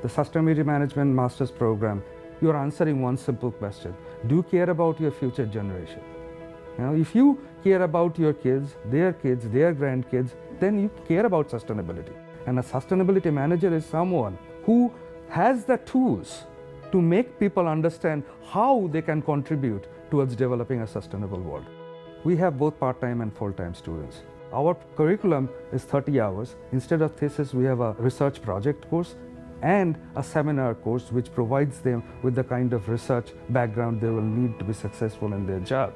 the Sustainability Management Master's Program, you're answering one simple question. Do you care about your future generation? If you care about your kids, their grandkids, then you care about sustainability. And a sustainability manager is someone who has the tools to make people understand how they can contribute towards developing a sustainable world. We have both part-time and full-time students. Our curriculum is 30 hours. Instead of thesis, we have a research project course and a seminar course which provides them with the kind of research background they will need to be successful in their job.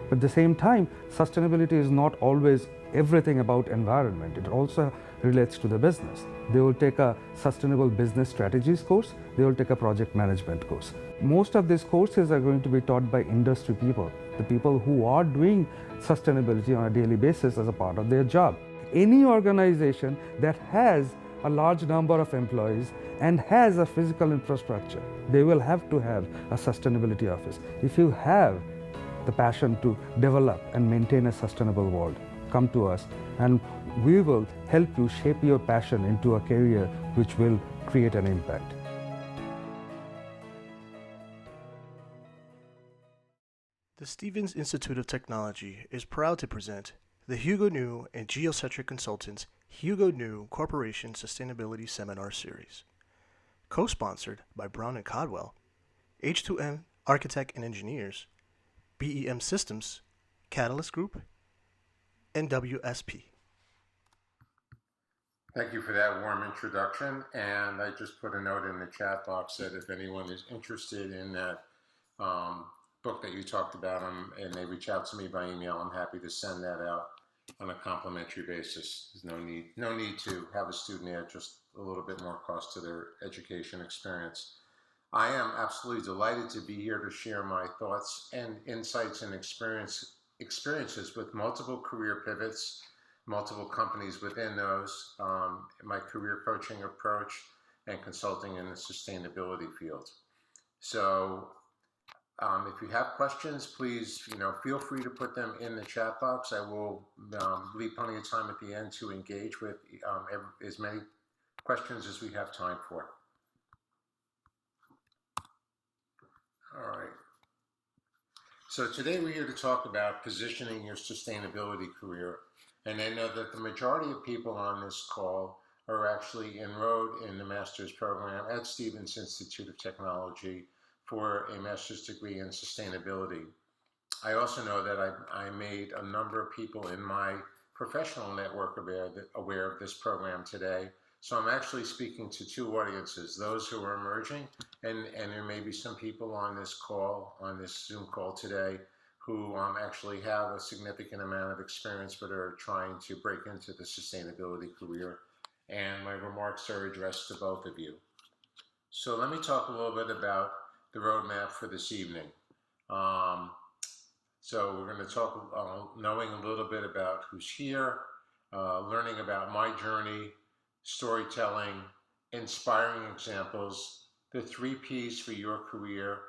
But at the same time, sustainability is not always everything about environment. It also relates to the business. They will take a sustainable business strategies course. They will take a project management course. Most of these courses are going to be taught by industry people, the people who are doing sustainability on a daily basis as a part of their job. Any organization that has a large number of employees and has a physical infrastructure, they will have to have a sustainability office. If you have the passion to develop and maintain a sustainable world, come to us and we will help you shape your passion into a career which will create an impact. The Stevens Institute of Technology is proud to present the Hugo New and Geocentric Consultants Hugo New Corporation Sustainability Seminar Series, co-sponsored by Brown and Caldwell, H2M Architect and Engineers, BEM Systems, Catalyst Group, and WSP. Thank you for that warm introduction, and I just put a note in the chat box that if anyone is interested in that book that you talked about and they reach out to me by email, I'm happy to send that out on a complimentary basis. There's no need to have a student add just a little bit more cost to their education experience. I am absolutely delighted to be here to share my thoughts and insights and experiences with multiple career pivots, multiple companies within those, my career coaching approach, and consulting in the sustainability field. So if you have questions, please feel free to put them in the chat box. I will leave plenty of time at the end to engage with as many questions as we have time for. All right. So today we're here to talk about positioning your sustainability career. And I know that the majority of people on this call are actually enrolled in the master's program at Stevens Institute of Technology for a master's degree in sustainability. I also know that I made a number of people in my professional network aware of this program today. So I'm actually speaking to two audiences, those who are emerging, and there may be some people on this call, on this Zoom call today, who actually have a significant amount of experience but are trying to break into the sustainability career. And my remarks are addressed to both of you. So let me talk a little bit about the roadmap for this evening. So we're going to talk knowing a little bit about who's here, learning about my journey, storytelling, inspiring examples, the 3 Ps for your career,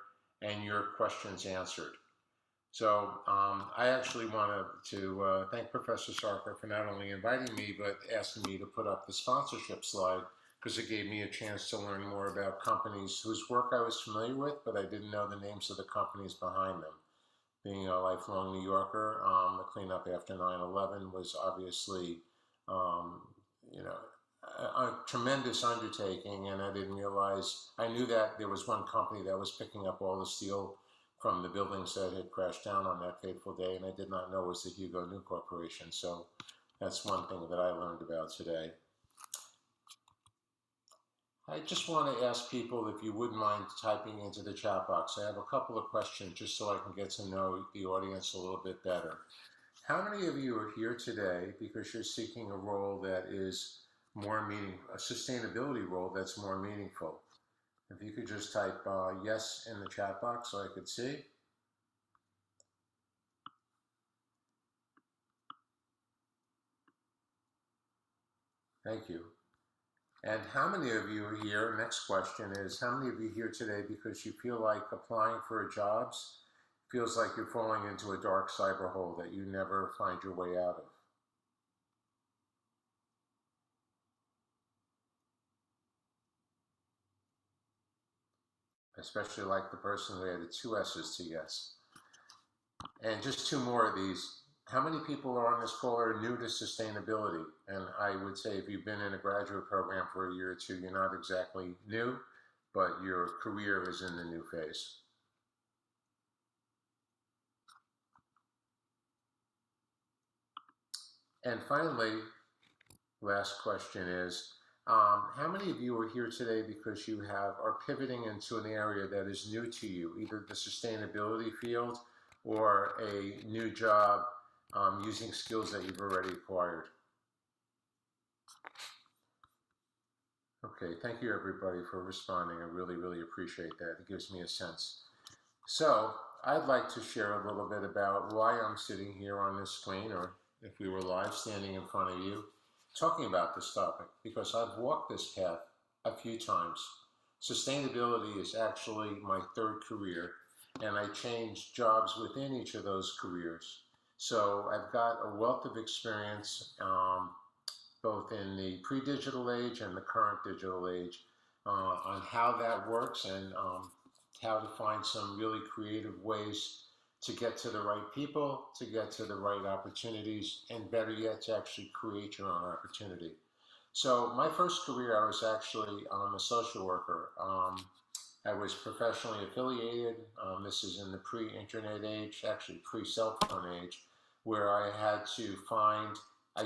and your questions answered. So I actually wanted to thank Professor Schaefer for not only inviting me, but asking me to put up the sponsorship slide, because it gave me a chance to learn more about companies whose work I was familiar with, but I didn't know the names of the companies behind them. Being a lifelong New Yorker, the cleanup after 9/11 was obviously, a tremendous undertaking, and I didn't realize, I knew that there was one company that was picking up all the steel from the buildings that had crashed down on that fateful day, and I did not know it was the Hugo New Corporation. So that's one thing that I learned about today. I just want to ask people if you wouldn't mind typing into the chat box. I have a couple of questions just so I can get to know the audience a little bit better. How many of you are here today because you're seeking a role that is more meaningful, a sustainability role that's more meaningful? If you could just type yes in the chat box so I could see. Thank you. And how many of you are here? Next question is, how many of you here today because you feel like applying for jobs feels like you're falling into a dark cyber hole that you never find your way out of? especially like the person who added 2 S's to yes. And just 2 more of these. How many people are on this call are new to sustainability? And I would say if you've been in a graduate program for a year or 2, you're not exactly new, but your career is in the new phase. And finally, last question is, how many of you are here today because you are pivoting into an area that is new to you, either the sustainability field or a new job using skills that you've already acquired? Okay, thank you everybody for responding. I really, really appreciate that. It gives me a sense. So I'd like to share a little bit about why I'm sitting here on this screen, or if we were live, standing in front of you, talking about this topic, because I've walked this path a few times. Sustainability is actually my 3rd career, and I changed jobs within each of those careers. So I've got a wealth of experience both in the pre-digital age and the current digital age on how that works, and how to find some really creative ways to get to the right people, to get to the right opportunities, and better yet, to actually create your own opportunity. So my first career, I was actually a social worker. I was professionally affiliated. This is in the pre-internet age, actually pre-cell phone age, where I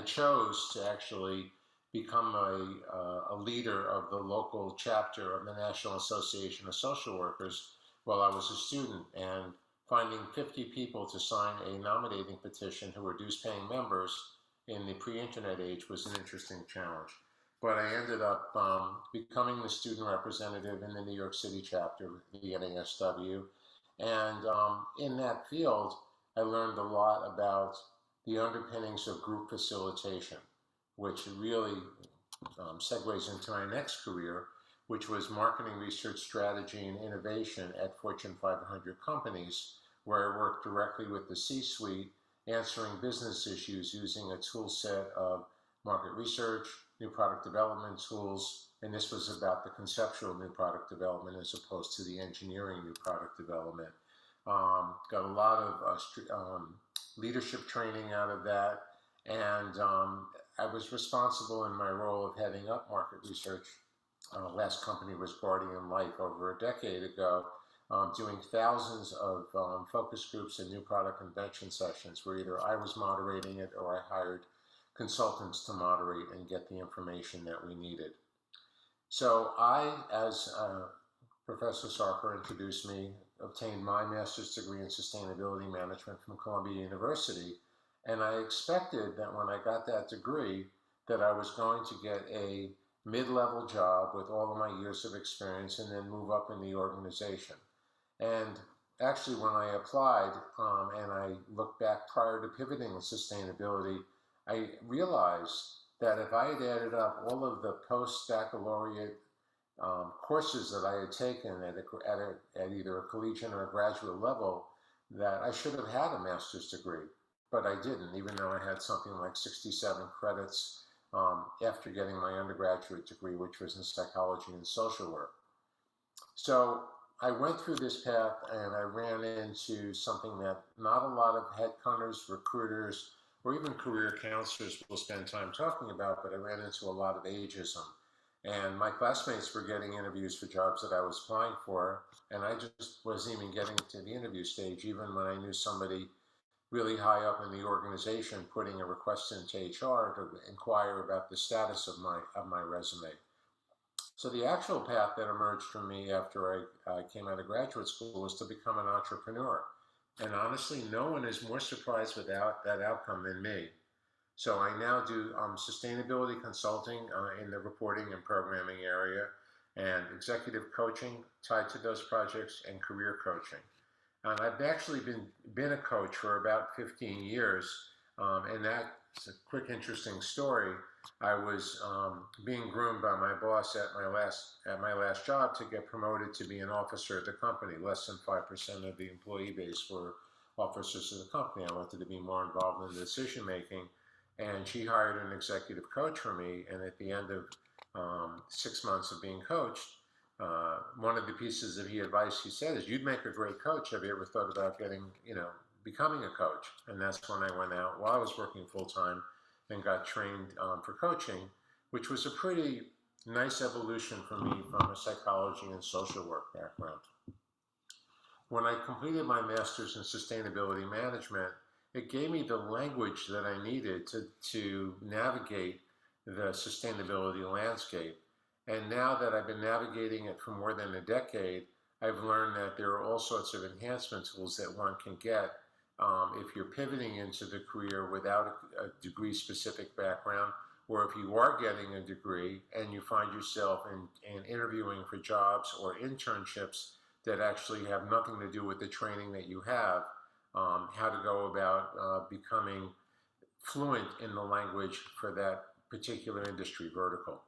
chose to actually become a leader of the local chapter of the National Association of Social Workers while I was a student, and finding 50 people to sign a nominating petition who were dues-paying members in the pre-internet age was an interesting challenge. But I ended up becoming the student representative in the New York City chapter of the NASW, and in that field, I learned a lot about the underpinnings of group facilitation, which really segues into my next career, which was marketing, research, strategy, and innovation at Fortune 500 companies, where I worked directly with the C-suite, answering business issues using a tool set of market research, new product development tools, and this was about the conceptual new product development as opposed to the engineering new product development. Got a lot of leadership training out of that, and I was responsible in my role of heading up market research. Last company was Guardian Life over a decade ago, doing thousands of focus groups and new product convention sessions where either I was moderating it or I hired consultants to moderate and get the information that we needed. So I, as Professor Schaefer introduced me, obtained my master's degree in sustainability management from Columbia University, and I expected that when I got that degree that I was going to get a mid-level job with all of my years of experience and then move up in the organization. And actually when I applied and I looked back prior to pivoting in sustainability, I realized that if I had added up all of the post-baccalaureate courses that I had taken at either a collegiate or a graduate level, that I should have had a master's degree, but I didn't, even though I had something like 67 credits after getting my undergraduate degree, which was in psychology and social work. So I went through this path and I ran into something that not a lot of headhunters, recruiters, or even career counselors will spend time talking about, but I ran into a lot of ageism. And my classmates were getting interviews for jobs that I was applying for, and I just wasn't even getting to the interview stage, even when I knew somebody really high up in the organization putting a request into HR to inquire about the status of my resume. So the actual path that emerged for me after I came out of graduate school was to become an entrepreneur. And honestly, no one is more surprised with that outcome than me. So I now do sustainability consulting in the reporting and programming area, and executive coaching tied to those projects, and career coaching. And I've actually been a coach for about 15 years, and that's a quick, interesting story. I was being groomed by my boss at my last job to get promoted to be an officer at the company. Less than 5% of the employee base were officers of the company. I wanted to be more involved in the decision making, and she hired an executive coach for me. And at the end of 6 months of being coached, one of the pieces of advice he said is, "You'd make a great coach. Have you ever thought about becoming a coach?" And that's when I went out while I was working full time and got trained for coaching, which was a pretty nice evolution for me from a psychology and social work background. When I completed my master's in sustainability management, it gave me the language that I needed to navigate the sustainability landscape. And now that I've been navigating it for more than a decade, I've learned that there are all sorts of enhancement tools that one can get if you're pivoting into the career without a degree-specific background, or if you are getting a degree and you find yourself in interviewing for jobs or internships that actually have nothing to do with the training that you have, how to go about becoming fluent in the language for that particular industry vertical.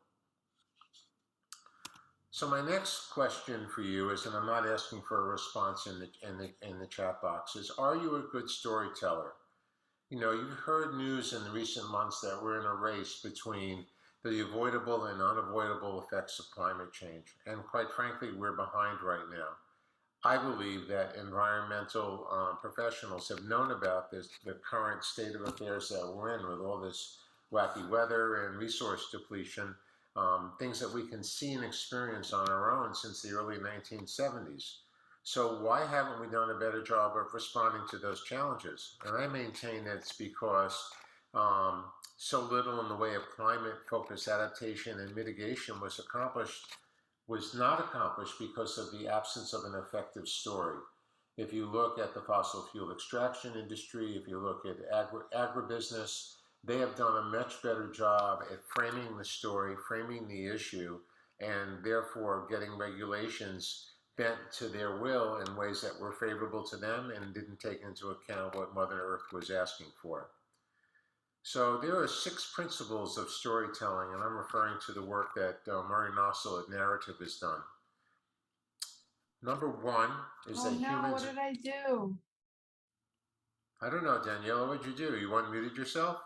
So my next question for you is, and I'm not asking for a response in the chat box, is, are you a good storyteller? You know, you've heard news in recent months that we're in a race between the avoidable and unavoidable effects of climate change. And quite frankly, we're behind right now. I believe that environmental professionals have known about this, the current state of affairs that we're in with all this wacky weather and resource depletion, things that we can see and experience on our own since the early 1970s. So why haven't we done a better job of responding to those challenges? And I maintain that it's because so little in the way of climate-focused adaptation and mitigation was not accomplished because of the absence of an effective story. If you look at the fossil fuel extraction industry, if you look at agribusiness, they have done a much better job at framing the story, framing the issue, and therefore getting regulations bent to their will in ways that were favorable to them and didn't take into account what Mother Earth was asking for. So there are 6 principles of storytelling, and I'm referring to the work that Murray Nossel at Narrative has done. Number 1 is that humans... what did I do? I don't know, Daniela, what'd you do? You unmuted yourself?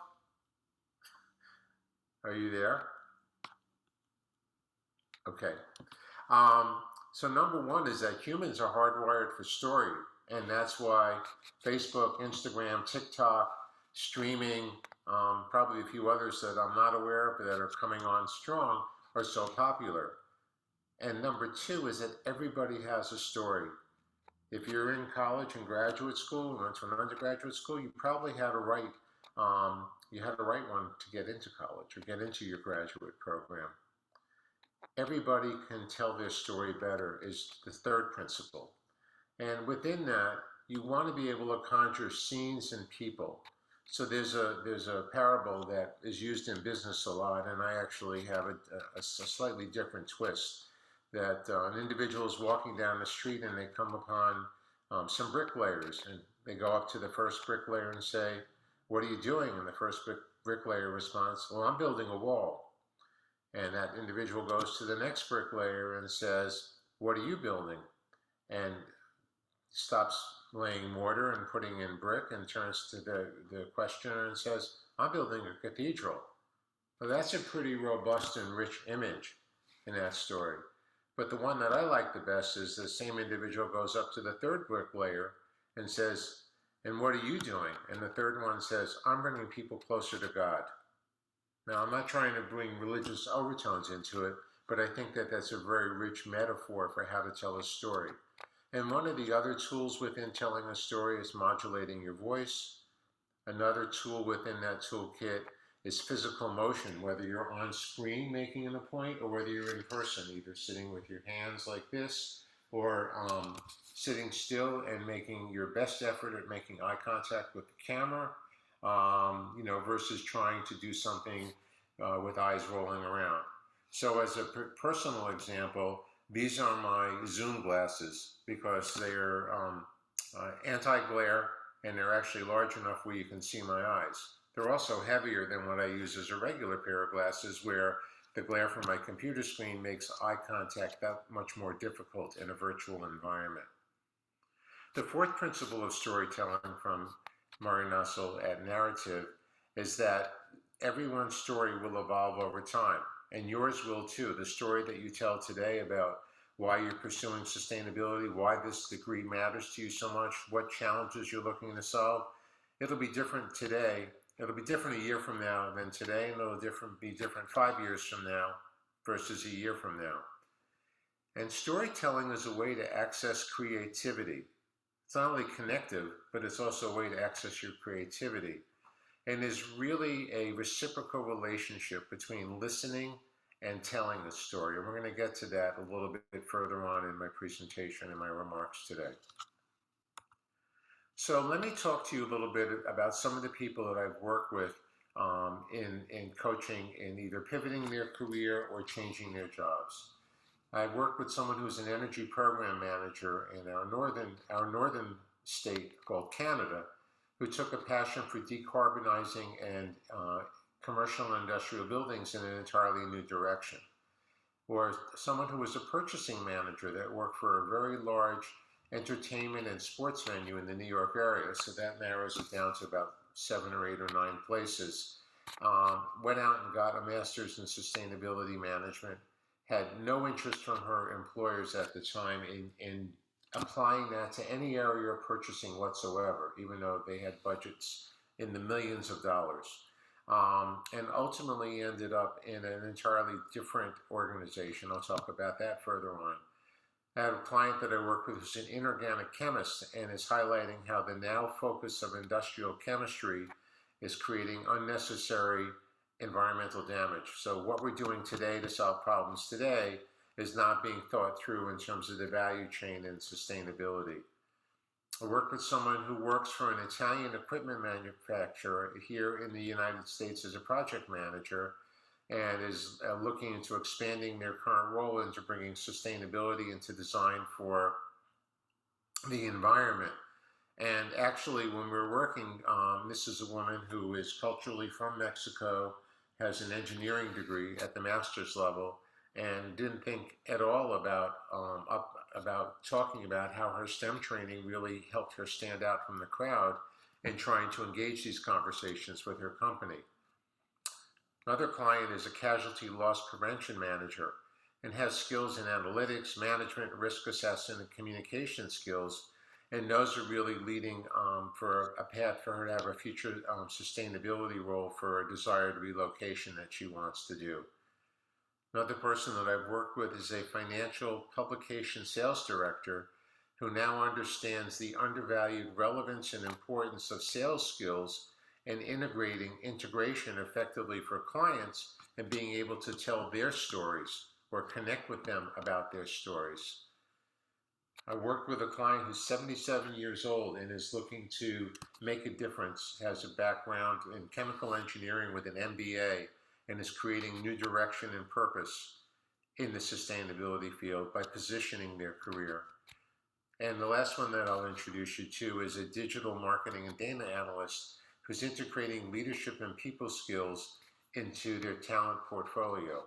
Are you there? Okay. So number 1 is that humans are hardwired for story, and that's why Facebook, Instagram, TikTok, streaming, probably a few others that I'm not aware of but that are coming on strong, are so popular. And number 2 is that everybody has a story. If you're in college and graduate school, went to an undergraduate school, you probably had to write one to get into college or get into your graduate program. Everybody can tell their story better is the 3rd principle. And within that, you want to be able to conjure scenes and people. So there's a parable that is used in business a lot, and I actually have a slightly different twist. That an individual is walking down the street and they come upon some bricklayers, and they go up to the first bricklayer and say, "What are you doing?" And the first bricklayer responds, "Well, I'm building a wall." And that individual goes to the next bricklayer and says, "What are you building?" And stops laying mortar and putting in brick and turns to the questioner and says, "I'm building a cathedral." Well, that's a pretty robust and rich image in that story. But the one that I like the best is the same individual goes up to the 3rd bricklayer and says, "And what are you doing?" And the 3rd one says, "I'm bringing people closer to God." Now, I'm not trying to bring religious overtones into it, but I think that that's a very rich metaphor for how to tell a story. And one of the other tools within telling a story is modulating your voice. Another tool within that toolkit is physical motion, whether you're on screen making a point or whether you're in person, either sitting with your hands like this or sitting still and making your best effort at making eye contact with the camera, versus trying to do something with eyes rolling around. So as a personal example, these are my Zoom glasses because they are anti-glare, and they're actually large enough where you can see my eyes. They're also heavier than what I use as a regular pair of glasses, where the glare from my computer screen makes eye contact that much more difficult in a virtual environment. The 4th principle of storytelling from Murray Nossel at Narrative is that everyone's story will evolve over time, and yours will too. The story that you tell today about why you're pursuing sustainability, why this degree matters to you so much, what challenges you're looking to solve. It'll be different today. It'll be different a year from now than today, and it'll be different 5 years from now versus a year from now. And storytelling is a way to access creativity. It's not only connective, but it's also a way to access your creativity. And is really a reciprocal relationship between listening and telling a story. And we're going to get to that a little bit further on in my presentation and my remarks today. So let me talk to you a little bit about some of the people that I've worked with in coaching in either pivoting their career or changing their jobs. I worked with someone who's an energy program manager in our northern state called Canada, who took a passion for decarbonizing and commercial and industrial buildings in an entirely new direction. Or someone who was a purchasing manager that worked for a very large entertainment and sports venue in the New York area, so that narrows it down to about 7 or 8 or 9 places. Went out and got a master's in sustainability management, had no interest from her employers at the time in applying that to any area of purchasing whatsoever, even though they had budgets in the millions of dollars. And ultimately ended up in an entirely different organization. I'll talk about that further on. I had a client that I work with who's an inorganic chemist and is highlighting how the now focus of industrial chemistry is creating unnecessary environmental damage. So what we're doing today to solve problems today is not being thought through in terms of the value chain and sustainability. I work with someone who works for an Italian equipment manufacturer here in the United States as a project manager and is looking into expanding their current role into bringing sustainability into design for the environment. And actually, when we're working, this is a woman who is culturally from Mexico, has an engineering degree at the master's level, and didn't think at all about talking about how her STEM training really helped her stand out from the crowd and trying to engage these conversations with her company. Another client is a casualty loss prevention manager and has skills in analytics, management, risk assessment, and communication skills, and knows are really leading for a path for her to have a future sustainability role for a desired relocation that she wants to do. Another person that I've worked with is a financial publication sales director who now understands the undervalued relevance and importance of sales skills and integration effectively for clients and being able to tell their stories or connect with them about their stories. I worked with a client who's 77 years old and is looking to make a difference, has a background in chemical engineering with an MBA, and is creating new direction and purpose in the sustainability field by positioning their career. And the last one that I'll introduce you to is a digital marketing and data analyst who's integrating leadership and people skills into their talent portfolio.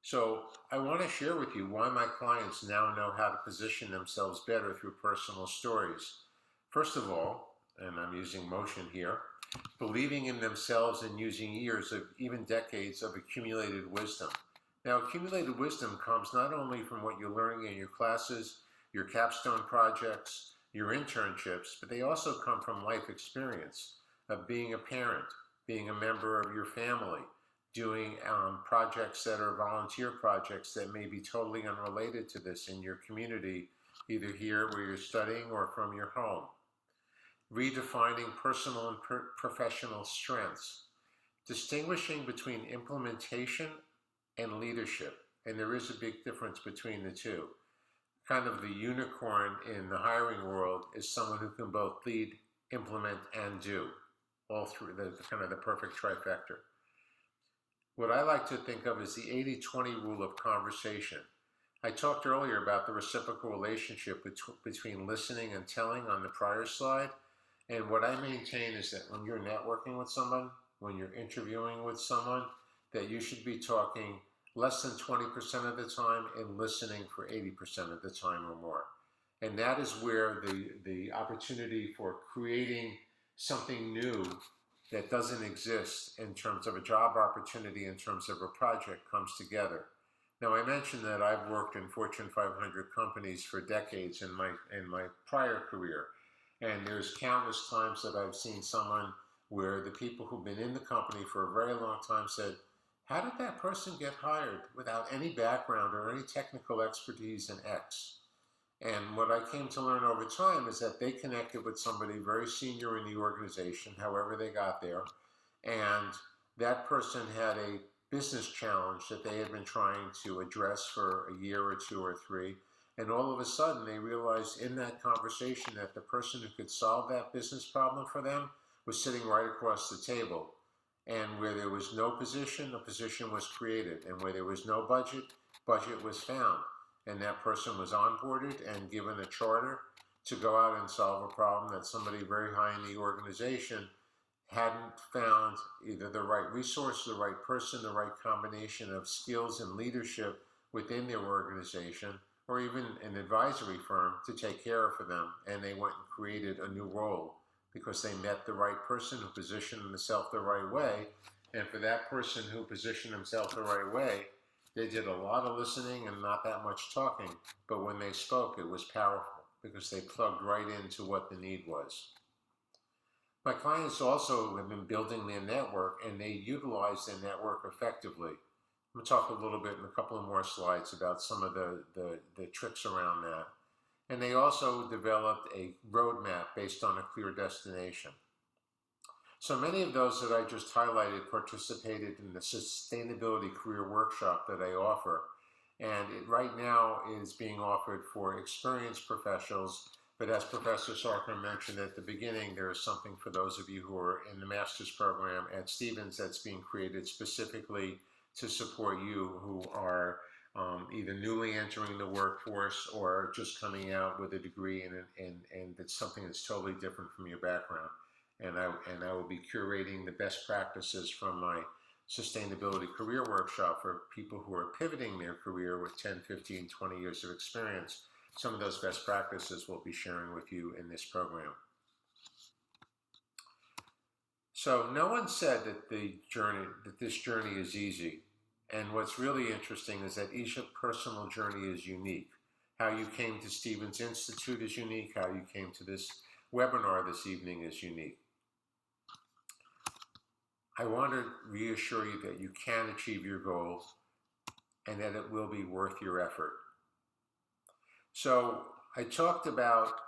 So I want to share with you why my clients now know how to position themselves better through personal stories. First of all, and I'm using motion here, believing in themselves and using years of even decades of accumulated wisdom. Now, accumulated wisdom comes not only from what you're learning in your classes, your capstone projects, your internships, but they also come from life experience of being a parent, being a member of your family, doing projects that are volunteer projects that may be totally unrelated to this in your community, either here where you're studying or from your home. Redefining personal and professional strengths, distinguishing between implementation and leadership, and there is a big difference between the two. Kind of the unicorn in the hiring world is someone who can both lead, implement, and do, all through the kind of the perfect trifecta. What I like to think of as the 80-20 rule of conversation. I talked earlier about the reciprocal relationship between listening and telling on the prior slide. And what I maintain is that when you're networking with someone, when you're interviewing with someone, that you should be talking less than 20% of the time and listening for 80% of the time or more. And that is where the opportunity for creating something new that doesn't exist in terms of a job opportunity, in terms of a project, comes together. Now, I mentioned that I've worked in Fortune 500 companies for decades in my prior career, and there's countless times that I've seen someone where the people who've been in the company for a very long time said, "How did that person get hired without any background or any technical expertise in X?" And what I came to learn over time is that they connected with somebody very senior in the organization, however they got there, and that person had a business challenge that they had been trying to address for a year or two or three. And all of a sudden, they realized in that conversation that the person who could solve that business problem for them was sitting right across the table. And where there was no position, a position was created. And where there was no budget, budget was found. And that person was onboarded and given a charter to go out and solve a problem that somebody very high in the organization hadn't found either the right resource, the right person, the right combination of skills and leadership within their organization, or even an advisory firm to take care of for them. And they went and created a new role because they met the right person who positioned himself the right way. And for that person who positioned himself the right way, they did a lot of listening and not that much talking. But when they spoke, it was powerful because they plugged right into what the need was. My clients also have been building their network, and they utilize their network effectively. I'm going to talk a little bit in a couple of more slides about some of the tricks around that. And they also developed a roadmap based on a clear destination. So many of those that I just highlighted participated in the Sustainability Career Workshop that I offer. And it right now is being offered for experienced professionals. But as Professor Sarkar mentioned at the beginning, there is something for those of you who are in the master's program at Stevens that's being created specifically to support you who are either newly entering the workforce or just coming out with a degree and it's something that's totally different from your background. And I will be curating the best practices from my Sustainability Career Workshop for people who are pivoting their career with 10, 15, 20 years of experience. Some of those best practices we'll be sharing with you in this program. So no one said that this journey is easy. And what's really interesting is that each personal journey is unique. How you came to Stevens Institute is unique. How you came to this webinar this evening is unique. I want to reassure you that you can achieve your goals and that it will be worth your effort. So I talked about,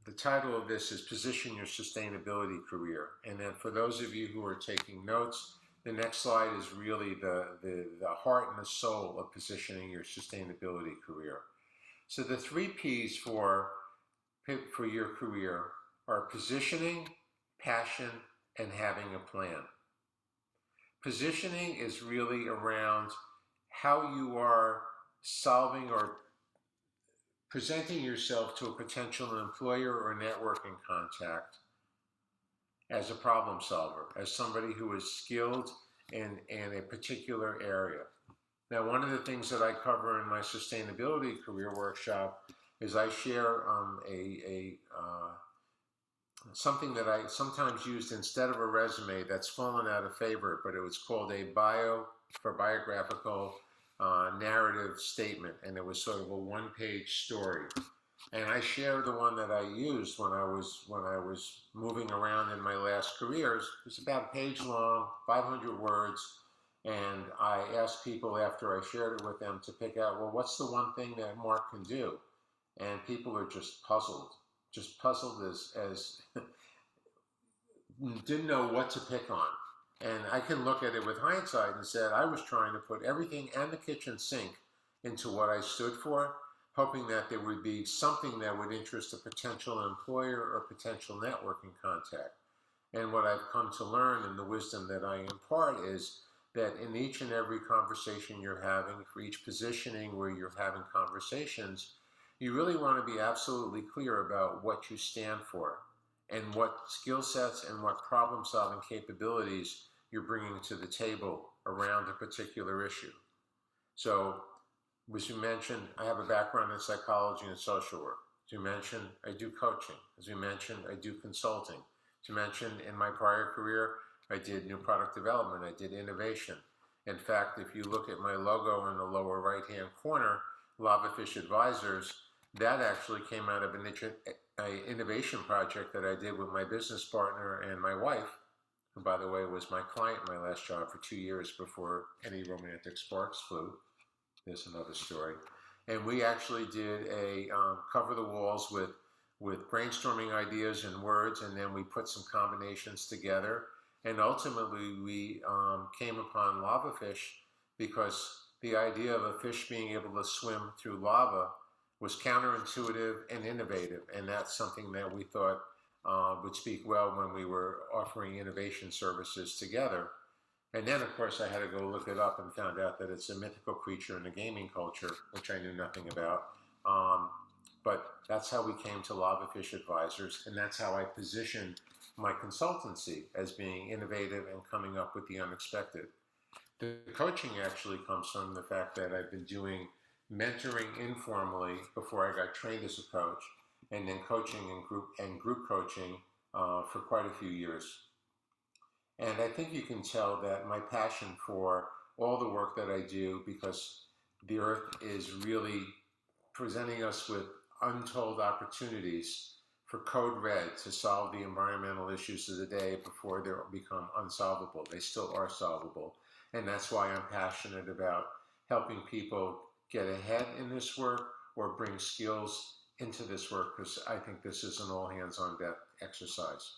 the title of this is Position Your Sustainability Career. And then for those of you who are taking notes, the next slide is really the heart and the soul of positioning your sustainability career. So the 3 P's for your career are positioning, passion, and having a plan. Positioning is really around how you are solving or presenting yourself to a potential employer or networking contact as a problem solver, as somebody who is skilled in a particular area. Now, one of the things that I cover in my Sustainability Career Workshop is I share something that I sometimes used instead of a resume that's fallen out of favor, but it was called a biographical narrative statement, and it was sort of a one-page story. And I share the one that I used when I was moving around in my last careers. It was about a page long, 500 words, and I asked people after I shared it with them to pick out, well, what's the one thing that Mark can do? And people are just puzzled as didn't know what to pick on. And I can look at it with hindsight and said I was trying to put everything and the kitchen sink into what I stood for, hoping that there would be something that would interest a potential employer or potential networking contact. And what I've come to learn and the wisdom that I impart is that in each and every conversation you're having, for each positioning where you're having conversations, you really want to be absolutely clear about what you stand for and what skill sets and what problem-solving capabilities you're bringing to the table around a particular issue. So, as you mentioned, I have a background in psychology and social work. As you mentioned, I do coaching. As you mentioned, I do consulting. As you mentioned, in my prior career, I did new product development. I did innovation. In fact, if you look at my logo in the lower right-hand corner, Lavafish Advisors, that actually came out of an innovation project that I did with my business partner and my wife, who, by the way, was my client in my last job for 2 years before any romantic sparks flew. There's another story. And we actually did a cover the walls with brainstorming ideas and words, and then we put some combinations together. And ultimately, we came upon lavafish because the idea of a fish being able to swim through lava was counterintuitive and innovative, and that's something that we thought would speak well when we were offering innovation services together. And then, of course, I had to go look it up and found out that it's a mythical creature in the gaming culture, which I knew nothing about. But that's how we came to Lavafish Advisors, and that's how I positioned my consultancy as being innovative and coming up with the unexpected. The coaching actually comes from the fact that I've been doing mentoring informally before I got trained as a coach, and then coaching and group coaching for quite a few years. And I think you can tell that my passion for all the work that I do, because the earth is really presenting us with untold opportunities for Code Red to solve the environmental issues of the day before they become unsolvable. They still are solvable. And that's why I'm passionate about helping people get ahead in this work or bring skills into this work, because I think this is an all hands on deck exercise.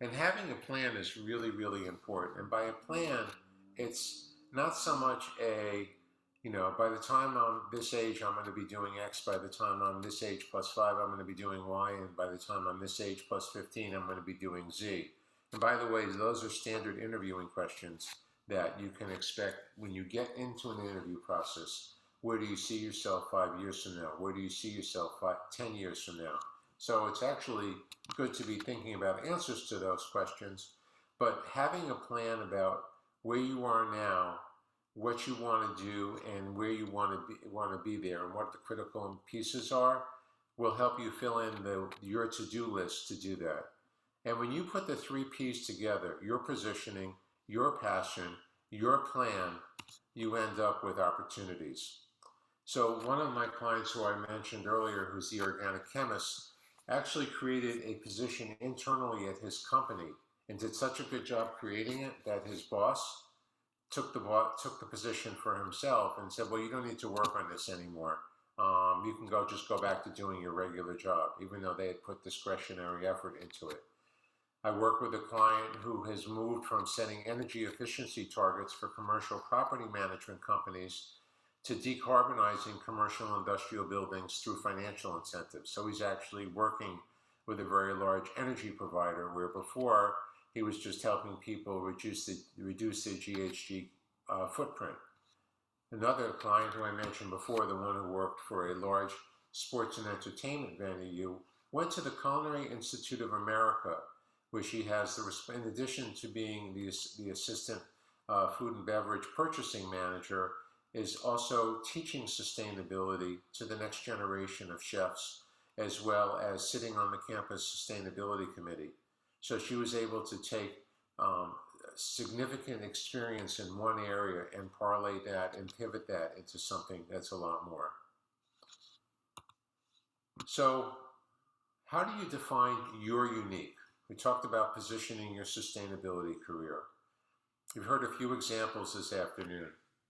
And having a plan is really, really important. And by a plan, it's not so much by the time I'm this age, I'm going to be doing X. By the time I'm this age plus 5, I'm going to be doing Y. And by the time I'm this age plus 15, I'm going to be doing Z. And by the way, those are standard interviewing questions that you can expect when you get into an interview process. Where do you see yourself 5 years from now? Where do you see yourself 10 years from now? So it's actually good to be thinking about answers to those questions, but having a plan about where you are now, what you want to do, and where you want to be there, and what the critical pieces are, will help you fill in your to-do list to do that. And when you put the 3 P's together, your positioning, your passion, your plan, you end up with opportunities. So one of my clients who I mentioned earlier, who's the organic chemist, actually created a position internally at his company and did such a good job creating it that his boss took the position for himself and said, well, you don't need to work on this anymore. You can just go back to doing your regular job, even though they had put discretionary effort into it. I work with a client who has moved from setting energy efficiency targets for commercial property management companies to decarbonizing commercial industrial buildings through financial incentives. So he's actually working with a very large energy provider, where before he was just helping people reduce their GHG footprint. Another client who I mentioned before, the one who worked for a large sports and entertainment venue, went to the Culinary Institute of America, where she has, in addition to being the assistant food and beverage purchasing manager, is also teaching sustainability to the next generation of chefs, as well as sitting on the campus sustainability committee. So she was able to take significant experience in one area and parlay that and pivot that into something that's a lot more. So how do you define your unique? We talked about positioning your sustainability career. You've heard a few examples this afternoon.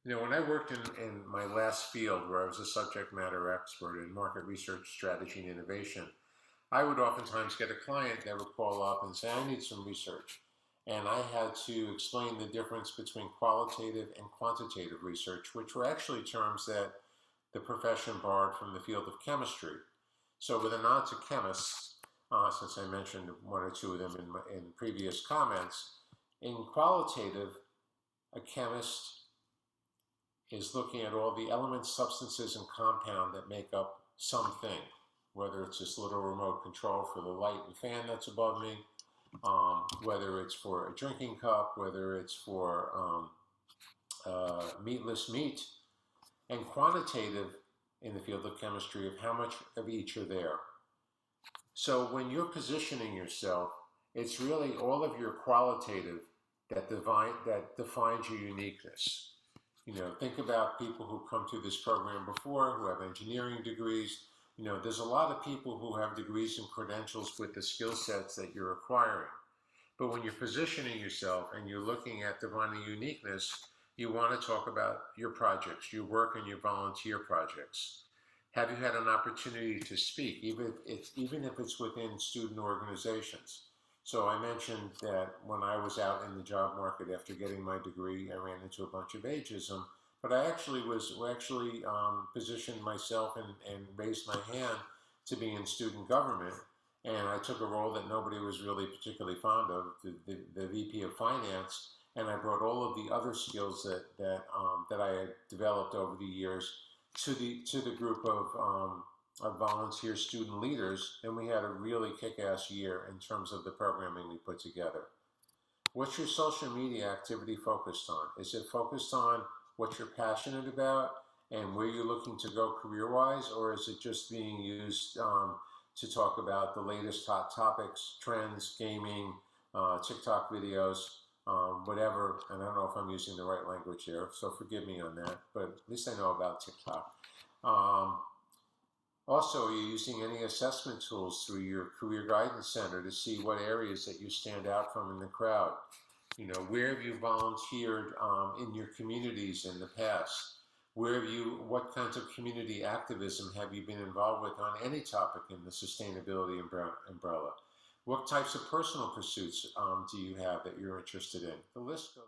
When I worked in my last field, where I was a subject matter expert in market research, strategy, and innovation, I would oftentimes get a client that would call up and say, I need some research. And I had to explain the difference between qualitative and quantitative research, which were actually terms that the profession borrowed from the field of chemistry. So with a nod to chemists, since I mentioned 1 or 2 of them in previous comments, in qualitative, a chemist is looking at all the elements, substances, and compound that make up something, whether it's this little remote control for the light and fan that's above me, whether it's for a drinking cup, whether it's for meatless meat, and quantitative in the field of chemistry of how much of each are there. So when you're positioning yourself, it's really all of your qualitative that defines your uniqueness. Think about people who come through this program before, who have engineering degrees. There's a lot of people who have degrees and credentials with the skill sets that you're acquiring. But when you're positioning yourself and you're looking at defining uniqueness, you want to talk about your projects, your work and your volunteer projects. Have you had an opportunity to speak, even if it's within student organizations? So I mentioned that when I was out in the job market after getting my degree, I ran into a bunch of ageism, but I actually positioned myself and raised my hand to be in student government. And I took a role that nobody was really particularly fond of, the VP of Finance, and I brought all of the other skills that I had developed over the years to the group of volunteer student leaders, and we had a really kick-ass year in terms of the programming we put together. What's your social media activity focused on? Is it focused on what you're passionate about and where you're looking to go career-wise, or is it just being used to talk about the latest hot topics, trends, gaming, TikTok videos, whatever? And I don't know if I'm using the right language here, so forgive me on that, but at least I know about TikTok. Also, are you using any assessment tools through your Career Guidance Center to see what areas that you stand out from in the crowd? Where have you volunteered in your communities in the past? What kinds of community activism have you been involved with on any topic in the sustainability umbrella? What types of personal pursuits do you have that you're interested in? The list goes.